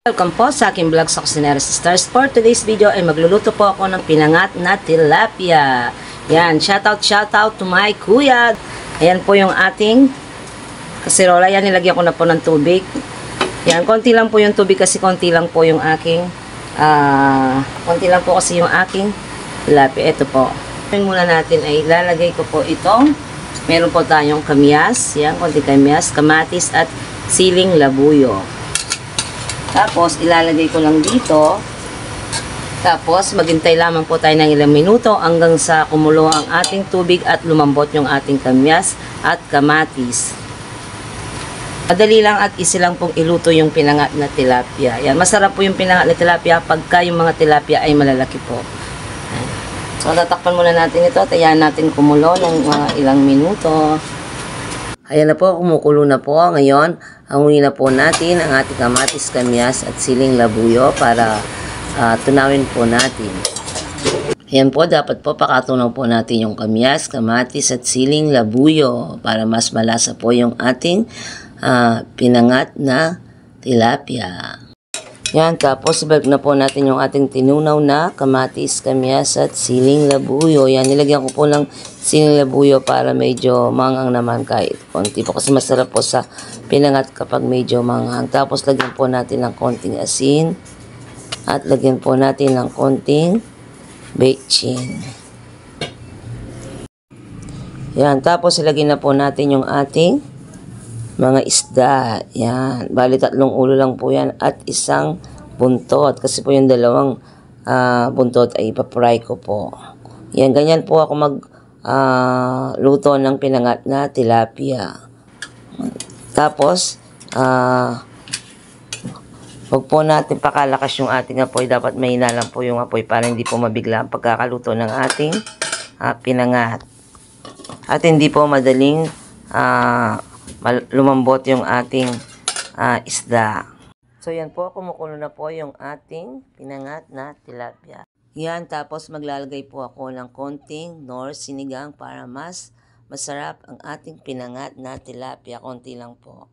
Welcome po sa aking vlog sa Kusinera Sisters. For today's video ay magluluto po ako ng pinangat na tilapia. Yan, shoutout to my kuya. Ayan po yung ating kasirola. Yan, nilagyan ko na po ng tubig. Yan, konti lang po yung tubig kasi konti lang po yung aking tilapia. Ito po. Ngayon muna natin ay lalagay ko po itong, meron po tayong kamyas. Yan, konti kamyas, kamatis at siling labuyo. Tapos, ilalagay ko lang dito. Tapos, maghintay lamang po tayo ng ilang minuto hanggang sa kumulo ang ating tubig at lumambot yung ating kamyas at kamatis. Madali lang at easy lang pong iluto yung pinangat na tilapia. Yan, masarap po yung pinangat na tilapia pagka yung mga tilapia ay malalaki po. So, tatakpan muna natin ito. Tayahan natin kumulo ng mga ilang minuto. Ayan na po, kumukulo na po. Ngayon, hanguin na po natin ang ating kamatis, kamyas at siling labuyo para tunawin po natin. Ayan po, dapat po pakatunaw po natin yung kamyas, kamatis at siling labuyo para mas malasa po yung ating pinangat na tilapia. Yan, tapos ibalik na po natin yung ating tinunaw na kamatis, kamyas at siling labuyo. Yan, nilagyan ko po ng siling labuyo para medyo mangang naman kahit konti po. Kasi masarap po sa pinangat kapag medyo manghang. Tapos lagyan po natin ng konting asin at lagyan po natin ng konting bechin. Yan, tapos ilagyan na po natin yung ating mga isda. Yan. Bali 3 ulo lang po yan at isang buntot. Kasi po yung dalawang buntot ay ipapry ko po. Yan. Ganyan po ako luto ng pinangat na tilapia. Tapos, huwag po natin pakalakas yung ating apoy. Dapat mahina lang po yung apoy para hindi po mabigla ang pagkakaluto ng ating pinangat. At hindi po madaling lumambot yung ating isda. So yan po, kumukulo na po yung ating pinangat na tilapia. Yan, tapos maglalagay po ako ng konting Knorr sinigang para mas masarap ang ating pinangat na tilapia. Konti lang po.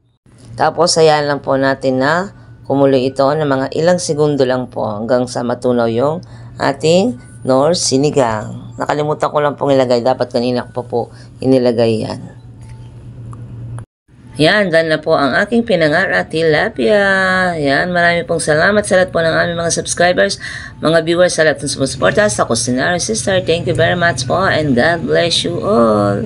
Tapos ayan lang po natin na kumulo ito ng mga ilang segundo lang po hanggang sa matunaw yung ating Knorr sinigang. Nakalimutan ko lang pong ilagay. Dapat kanina ko po inilagay yan. Yan, done na po ang aking pinangat na tilapia. Yan, marami pong salamat sa lahat po ng aming mga subscribers, mga viewers, sa lahat ng sumusuporta sa Kusinera Sister. Thank you very much po and God bless you all.